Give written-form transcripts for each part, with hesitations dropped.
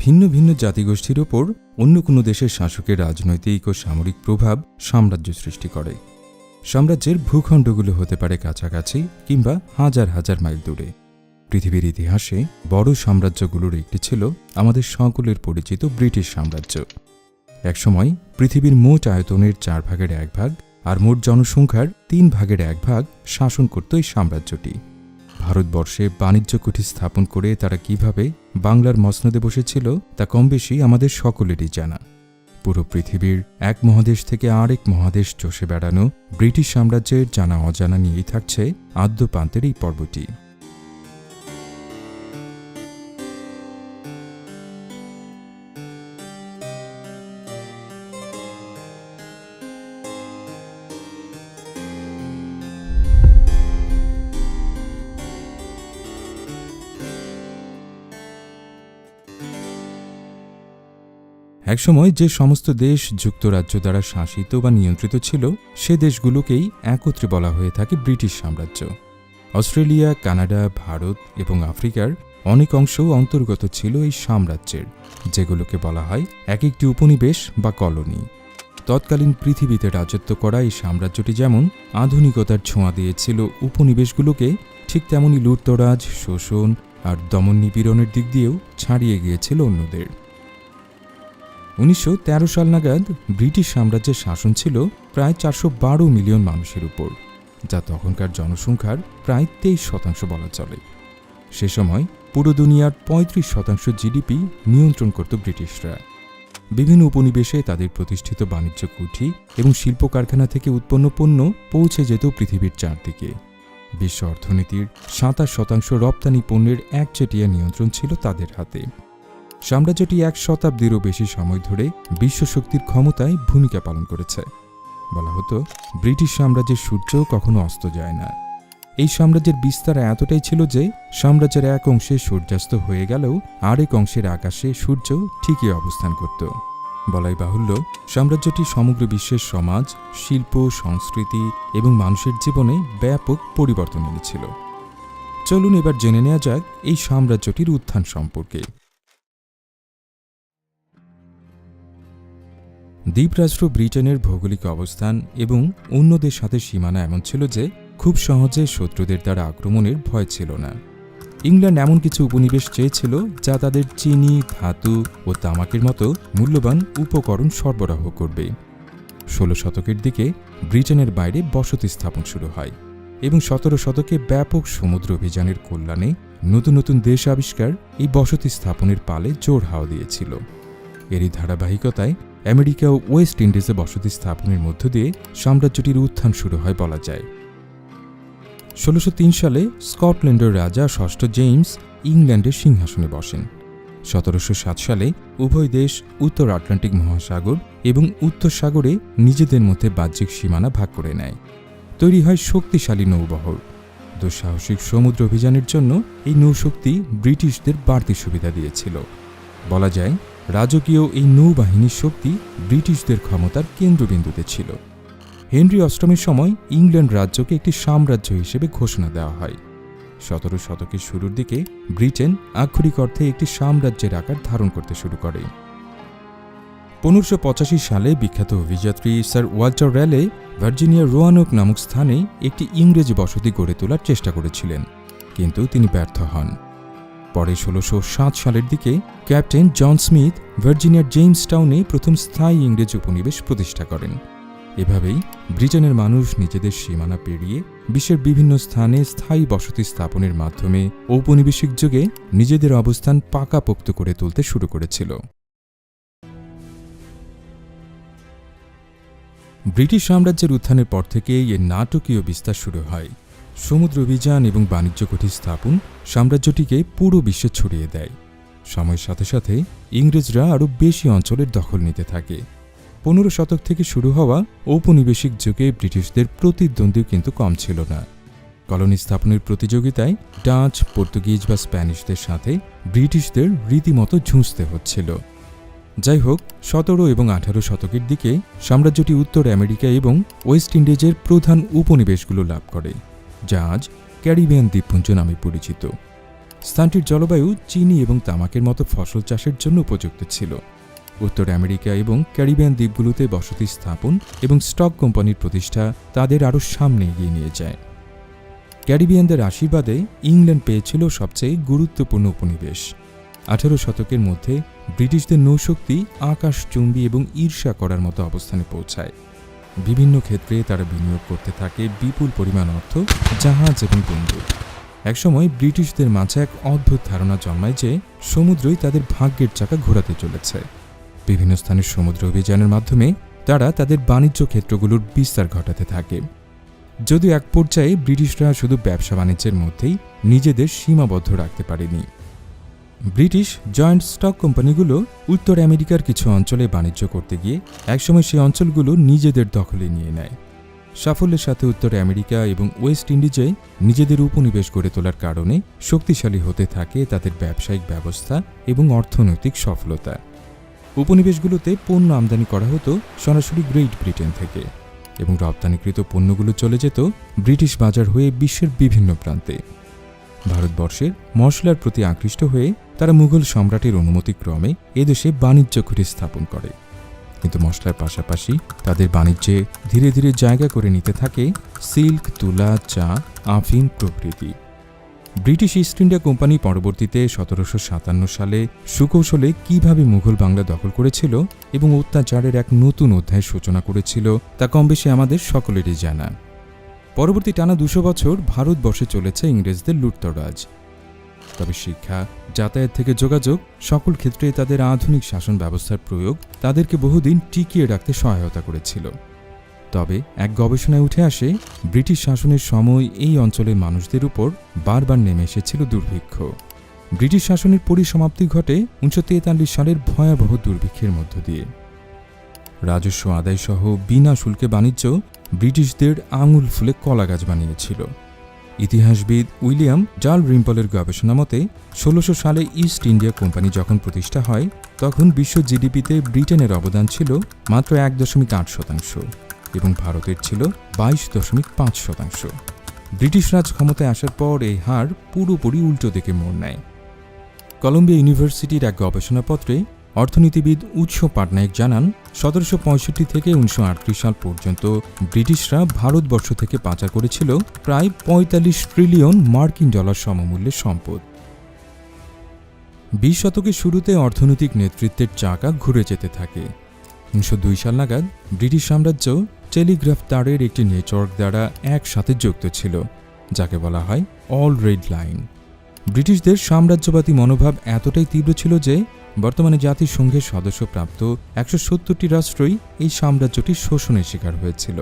ভিন্ন ভিন্ন জাতিগোষ্ঠীর ওপর অন্য কোনো দেশের শাসকের রাজনৈতিক ও সামরিক প্রভাব সাম্রাজ্য সৃষ্টি করে। সাম্রাজ্যের ভূখণ্ডগুলো হতে পারে কাছাকাছি কিংবা হাজার হাজার মাইল দূরে। পৃথিবীর ইতিহাসে বড় সাম্রাজ্যগুলোর একটি ছিল আমাদের সকলের পরিচিত ব্রিটিশ সাম্রাজ্য। একসময় পৃথিবীর মোট আয়তনের 4 ভাগের 1 ভাগ আর মোট জনসংখ্যার 3 ভাগের 1 ভাগ শাসন করত এই সাম্রাজ্যটি। ভারতবর্ষে বাণিজ্য কুঠি স্থাপন করে তারা কিভাবে বাংলার মসনদে বসেছিল তা কম বেশি আমাদের সকলেরই জানা। পুরো পৃথিবীর এক মহাদেশ থেকে আরেক মহাদেশ চষে বেড়ানো ব্রিটিশ সাম্রাজ্যের জানা অজানা নিয়েই থাকছে আদ্যপান্তের এই পর্বটি। একসময় যে সমস্ত দেশ যুক্তরাজ্য দ্বারা শাসিত বা নিয়ন্ত্রিত ছিল সে দেশগুলোকেই একত্রে বলা হয়ে থাকে ব্রিটিশ সাম্রাজ্য। অস্ট্রেলিয়া, কানাডা, ভারত এবং আফ্রিকার অনেক অংশও অন্তর্গত ছিল এই সাম্রাজ্যের, যেগুলোকে বলা হয় এক একটি উপনিবেশ বা কলোনি। তৎকালীন পৃথিবীতে রাজত্ব করা এই সাম্রাজ্যটি যেমন আধুনিকতার ছোঁয়া দিয়েছিল উপনিবেশগুলোকে, ঠিক তেমনি লুটতরাজ, শোষণ আর দমন নিপীড়নের দিক দিয়েও ছাড়িয়ে গিয়েছিল অন্যদের। 1913 সাল নাগাদ ব্রিটিশ সাম্রাজ্যের শাসন ছিল প্রায় 412 মিলিয়ন মানুষের উপর, যা তখনকার জনসংখ্যার প্রায় 23% বলা চলে। সে সময় পুরো দুনিয়ার 35% জিডিপি নিয়ন্ত্রণ করত ব্রিটিশরা। বিভিন্ন উপনিবেশে তাদের প্রতিষ্ঠিত বাণিজ্য কুঠি এবং শিল্প কারখানা থেকে উৎপন্ন পণ্য পৌঁছে যেত পৃথিবীর চারদিকে। বিশ্ব অর্থনীতির 27% রপ্তানি পণ্যের একচেটিয়া নিয়ন্ত্রণ ছিল তাদের হাতে। সাম্রাজ্যটি 1 শতাব্দীরও বেশি সময় ধরে বিশ্বশক্তির ক্ষমতায় ভূমিকা পালন করেছে। বলা হতো ব্রিটিশ সাম্রাজ্যের সূর্য কখনো অস্ত যায় না। এই সাম্রাজ্যের বিস্তার এতটাই ছিল যে সাম্রাজ্যের এক অংশে সূর্যাস্ত হয়ে গেলেও আরেক অংশের আকাশে সূর্য ঠিকই অবস্থান করত। বলাই বাহুল্য, সাম্রাজ্যটি সমগ্র বিশ্বের সমাজ, শিল্প, সংস্কৃতি এবং মানুষের জীবনে ব্যাপক পরিবর্তন এনেছিল। চলুন এবার জেনে নেওয়া যাক এই সাম্রাজ্যটির উত্থান সম্পর্কে। দ্বীপরাষ্ট্র ব্রিটেনের ভৌগোলিক অবস্থান এবং অন্যদের সাথে সীমানা এমন ছিল যে খুব সহজে শত্রুদের দ্বারা আক্রমণের ভয় ছিল না। ইংল্যান্ড এমন কিছু উপনিবেশ চেয়েছিল যা তাদের চিনি, ধাতু ও তামাকের মতো মূল্যবান উপকরণ সরবরাহ করবে। 16 শতকের দিকে ব্রিটেনের বাইরে বসতি স্থাপন শুরু হয় এবং 17 শতকে ব্যাপক সমুদ্র অভিযানের কল্যাণে নতুন নতুন দেশ আবিষ্কার এই বসতি স্থাপনের পালে জোর হাওয়া দিয়েছিল। এরই ধারাবাহিকতায় আমেরিকা ও ওয়েস্ট ইন্ডিজে বসতি স্থাপনের মধ্য দিয়ে সাম্রাজ্যটির উত্থান শুরু হয় বলা যায়। 1603 সালে স্কটল্যান্ডের রাজা ষষ্ঠ জেমস ইংল্যান্ডের সিংহাসনে বসেন। 1707 সালে উভয় দেশ উত্তর আটলান্টিক মহাসাগর এবং উত্তর সাগরে নিজেদের মধ্যে বাহ্যিক সীমানা ভাগ করে নেয়। তৈরি হয় শক্তিশালী নৌবহর। দুঃসাহসিক সমুদ্র অভিযানের জন্য এই নৌশক্তি ব্রিটিশদের বাড়তি সুবিধা দিয়েছিল। বলা যায় রাজকীয় এই নৌবাহিনীর শক্তি ব্রিটিশদের ক্ষমতার কেন্দ্রবিন্দুতে ছিল। হেনরি অষ্টমের সময় ইংল্যান্ড রাজ্যকে একটি সাম্রাজ্য হিসেবে ঘোষণা দেওয়া হয়। 17 শতকের শুরুর দিকে ব্রিটেন আক্ষরিক অর্থে একটি সাম্রাজ্যের আকার ধারণ করতে শুরু করে। 1585 সালে বিখ্যাত অভিযাত্রী স্যার ওয়াল্টার র্যালে ভার্জিনিয়ার রোয়ানক নামক স্থানে একটি ইংরেজি বসতি গড়ে তোলার চেষ্টা করেছিলেন, কিন্তু তিনি ব্যর্থ হন। পরে 1607 সালের দিকে ক্যাপ্টেন জন স্মিথ ভার্জিনিয়ার জেমস টাউনে প্রথম স্থায়ী ইংরেজ উপনিবেশ প্রতিষ্ঠা করেন। এভাবেই ব্রিটেনের মানুষ নিজেদের সীমানা পেরিয়ে বিশ্বের বিভিন্ন স্থানে স্থায়ী বসতি স্থাপনের মাধ্যমে ঔপনিবেশিক যুগে নিজেদের অবস্থান পাকাপোক্ত করে তুলতে শুরু করেছিল। ব্রিটিশ সাম্রাজ্যের উত্থানের পর থেকেই এর নাটকীয় বিস্তার শুরু হয়। সমুদ্র অভিযান এবং বাণিজ্য কুঠি স্থাপন সাম্রাজ্যটিকে পুরো বিশ্বে ছড়িয়ে দেয়। সময়ের সাথে সাথে ইংরেজরা আরও বেশি অঞ্চলের দখল নিতে থাকে। 15 শতক থেকে শুরু হওয়া ঔপনিবেশিক যুগে ব্রিটিশদের প্রতিদ্বন্দ্বীও কিন্তু কম ছিল না। কলোনি স্থাপনের প্রতিযোগিতায় ডাচ, পর্তুগিজ বা স্প্যানিশদের সাথে ব্রিটিশদের রীতিমতো ঝুঁজতে হচ্ছিল। যাই হোক, 17 এবং 18 শতকের দিকে সাম্রাজ্যটি উত্তর আমেরিকা এবং ওয়েস্ট ইন্ডিজের প্রধান উপনিবেশগুলো লাভ করে, যা আজ ক্যারিবিয়ান দ্বীপপুঞ্জ নামে পরিচিত। স্থানটির জলবায়ু চিনি এবং তামাকের মতো ফসল চাষের জন্য উপযুক্ত ছিল। উত্তর আমেরিকা এবং ক্যারিবিয়ান দ্বীপগুলোতে বসতি স্থাপন এবং স্টক কোম্পানির প্রতিষ্ঠা তাদের আরও সামনে এগিয়ে নিয়ে যায়। ক্যারিবিয়ানদের আশীর্বাদে ইংল্যান্ড পেয়েছিল সবচেয়ে গুরুত্বপূর্ণ উপনিবেশ। 18 শতকের মধ্যে ব্রিটিশদের নৌশক্তি আকাশচুম্বী এবং ঈর্ষা করার মতো অবস্থানে পৌঁছায়। বিভিন্ন ক্ষেত্রে তারা বিনিয়োগ করতে থাকে বিপুল পরিমাণ অর্থ, জাহাজ এবং বন্দুক। একসময় ব্রিটিশদের মাঝে এক অদ্ভুত ধারণা জন্মায় যে সমুদ্রই তাদের ভাগ্যের চাকা ঘোরাতে চলেছে। বিভিন্ন স্থানের সমুদ্র অভিযানের মাধ্যমে তারা তাদের বাণিজ্য ক্ষেত্রগুলোর বিস্তার ঘটাতে থাকে। যদিও এক পর্যায়ে ব্রিটিশরা শুধু ব্যবসা বাণিজ্যের মধ্যেই নিজেদের সীমাবদ্ধ রাখতে পারেনি। ব্রিটিশ জয়েন্ট স্টক কোম্পানিগুলো উত্তর আমেরিকার কিছু অঞ্চলে বাণিজ্য করতে গিয়ে একসময় সেই অঞ্চলগুলো নিজেদের দখলে নিয়ে নেয়। সাফল্যের সাথে উত্তর আমেরিকা এবং ওয়েস্ট ইন্ডিজে নিজেদের উপনিবেশ গড়ে তোলার কারণে শক্তিশালী হতে থাকে তাদের ব্যবসায়িক ব্যবস্থা এবং অর্থনৈতিক সফলতা। উপনিবেশগুলোতে পণ্য আমদানি করা হতো সরাসরি গ্রেট ব্রিটেন থেকে, এবং রপ্তানিকৃত পণ্যগুলো চলে যেত ব্রিটিশ বাজার হয়ে বিশ্বের বিভিন্ন প্রান্তে। ভারতবর্ষের মশলার প্রতি আকৃষ্ট হয়ে তারা মুঘল সম্রাটের অনুমতিক্রমে এদেশে বাণিজ্য ঘুরে স্থাপন করে। কিন্তু মশলার পাশাপাশি তাদের বাণিজ্যে ধীরে ধীরে জায়গা করে নিতে থাকে সিল্ক, তুলা, চা, আফিম প্রভৃতি। ব্রিটিশ ইস্ট ইন্ডিয়া কোম্পানি পরবর্তীতে 1757 সালে সুকৌশলে কিভাবে মুঘল বাংলা দখল করেছিল এবং অত্যাচারের এক নতুন অধ্যায়ের সূচনা করেছিল তা কমবেশি আমাদের সকলেরই জানা। পরবর্তী টানা 200 বছর ভারতবর্ষে চলেছে ইংরেজদের লুটতরাজ। তবে শিক্ষা, যাতায়াত থেকে যোগাযোগ সকল ক্ষেত্রে তাদের আধুনিক শাসন ব্যবস্থার প্রয়োগ তাদেরকে বহুদিন টিকিয়ে রাখতে সহায়তা করেছিল। তবে এক গবেষণায় উঠে আসে ব্রিটিশ শাসনের সময় এই অঞ্চলের মানুষদের উপর বারবার নেমে এসেছিল দুর্ভিক্ষ। ব্রিটিশ শাসনের পরিসমাপ্তি ঘটে 1943 সালের ভয়াবহ দুর্ভিক্ষের মধ্য দিয়ে। রাজস্ব আদায়সহ বিনা শুল্কে বাণিজ্য ব্রিটিশদের আঙুল ফুলে কলাগাছ বানিয়েছিল। ইতিহাসবিদ উইলিয়াম ডালরিম্পলের গবেষণা মতে 1600 সালে ইস্ট ইন্ডিয়া কোম্পানি যখন প্রতিষ্ঠা হয় তখন বিশ্ব জিডিপিতে ব্রিটেনের অবদান ছিল মাত্র 1.8% এবং ভারতের ছিল 22.5%। ব্রিটিশ রাজ ক্ষমতায় আসার পর এই হার পুরোপুরি উল্টো দিকে মোড় নেয়। কলম্বিয়া ইউনিভার্সিটির এক গবেষণাপত্রে অর্থনীতিবিদ উৎস পাটনায়ক জানান, 1765 থেকে 1938 সাল পর্যন্ত ব্রিটিশরা ভারতবর্ষ থেকে পাচার করেছিল প্রায় 45 ট্রিলিয়ন মার্কিন ডলার সমমূল্যের সম্পদ। 20 শতকের শুরুতে অর্থনৈতিক নেতৃত্বের চাকা ঘুরে যেতে থাকে। 1902 সাল নাগাদ ব্রিটিশ সাম্রাজ্য টেলিগ্রাফ তারের একটি নেটওয়ার্ক দ্বারা একসাথে যুক্ত ছিল, যাকে বলা হয় অল রেড লাইন। ব্রিটিশদের সাম্রাজ্যবাদী মনোভাব এতটাই তীব্র ছিল যে বর্তমানে জাতিসংঘের সদস্যপ্রাপ্ত 170টি রাষ্ট্রই এই সাম্রাজ্যটির শোষণের শিকার হয়েছিল।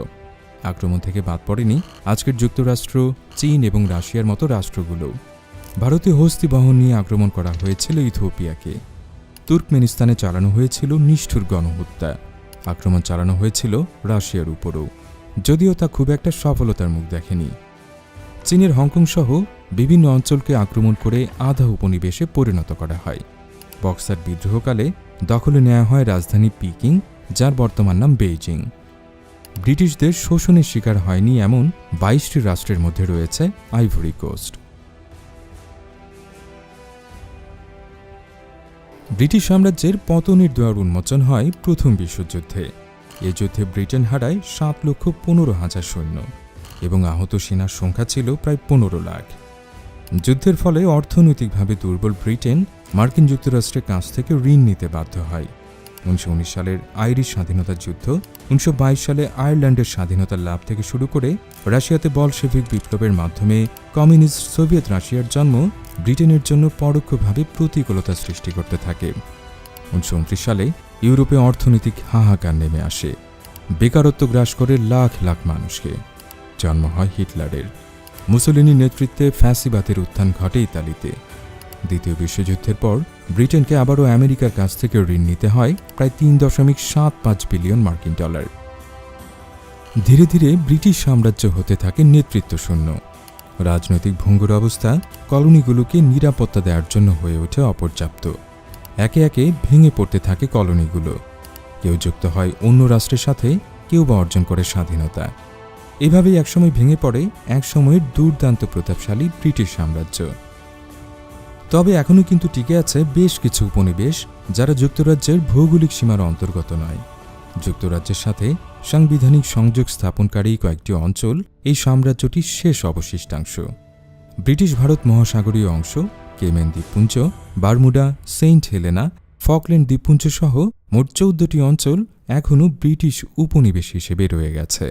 আক্রমণ থেকে বাদ পড়েনি আজকের যুক্তরাষ্ট্র, চীন এবং রাশিয়ার মতো রাষ্ট্রগুলো। ভারতে হস্তি বহন নিয়ে আক্রমণ করা হয়েছিল ইথিওপিয়াকে। তুর্কমেনিস্তানে চালানো হয়েছিল নিষ্ঠুর গণহত্যা। আক্রমণ চালানো হয়েছিল রাশিয়ার উপরও, যদিও তা খুব একটা সফলতার মুখ দেখেনি। চীনের হংকং সহ বিভিন্ন অঞ্চলকে আক্রমণ করে আধা উপনিবেশে পরিণত করা হয়। বক্সার বিদ্রোহকালে দখলে নেওয়া হয় রাজধানী পিকিং, যার বর্তমান নাম বেইজিং। ব্রিটিশদের শোষণের শিকার হয়নি এমন 22টি রাষ্ট্রের মধ্যে রয়েছে আইভরি কোস্ট। ব্রিটিশ সাম্রাজ্যের পতনের দুয়ার উন্মোচন হয় প্রথম বিশ্বযুদ্ধে। এ যুদ্ধে ব্রিটেন হারায় 7,15,000 সৈন্য এবং আহত সেনার সংখ্যা ছিল প্রায় 15 লাখ। যুদ্ধের ফলে অর্থনৈতিকভাবে দুর্বল ব্রিটেন মার্কিন যুক্তরাষ্ট্রের কাছ থেকে ঋণ নিতে বাধ্য হয়। 1919 সালের আইরিশ স্বাধীনতা যুদ্ধ, 1922 সালে আয়ারল্যান্ডের স্বাধীনতার লাভ থেকে শুরু করে রাশিয়াতে বলশেভিক বিপ্লবের মাধ্যমে কমিউনিস্ট সোভিয়েত রাশিয়ার জন্ম ব্রিটেনের জন্য পরোক্ষভাবে প্রতিকূলতা সৃষ্টি করতে থাকে। 1929 সালে ইউরোপে অর্থনৈতিক হাহাকার নেমে আসে। বেকারত্ব গ্রাস করে লাখ লাখ মানুষকে। জন্ম হয় হিটলারের। মুসোলিনির নেতৃত্বে ফ্যাসিবাদের উত্থান ঘটে ইতালিতে। দ্বিতীয় বিশ্বযুদ্ধের পর ব্রিটেনকে আবারও আমেরিকার কাছ থেকে ঋণ নিতে হয় প্রায় 3.75 বিলিয়ন মার্কিন ডলার। ধীরে ধীরে ব্রিটিশ সাম্রাজ্য হতে থাকে নেতৃত্বশূন্য। রাজনৈতিক ভঙ্গুর অবস্থা কলোনিগুলোকে নিরাপত্তা দেওয়ার জন্য হয়ে ওঠে অপর্যাপ্ত। একে একে ভেঙে পড়তে থাকে কলোনিগুলো। কেউ যুক্ত হয় অন্য রাষ্ট্রের সাথে, কেউ বা অর্জন করে স্বাধীনতা। এভাবেই একসময় ভেঙে পড়ে একসময়ের দুর্দান্ত প্রতাপশালী ব্রিটিশ সাম্রাজ্য। তবে এখনও কিন্তু টিকে আছে বেশ কিছু উপনিবেশ যারা যুক্তরাজ্যের ভৌগোলিক সীমার অন্তর্গত নয়। যুক্তরাজ্যের সাথে সাংবিধানিক সংযোগ স্থাপনকারী কয়েকটি অঞ্চল এই সাম্রাজ্যটির শেষ অবশিষ্টাংশ। ব্রিটিশ ভারত মহাসাগরীয় অংশ, কেমেন দ্বীপপুঞ্জ, বারমুডা, সেন্ট হেলেনা, ফকল্যান্ড দ্বীপপুঞ্জ সহ মোট 14টি অঞ্চল এখনও ব্রিটিশ উপনিবেশ হিসেবে রয়ে গেছে।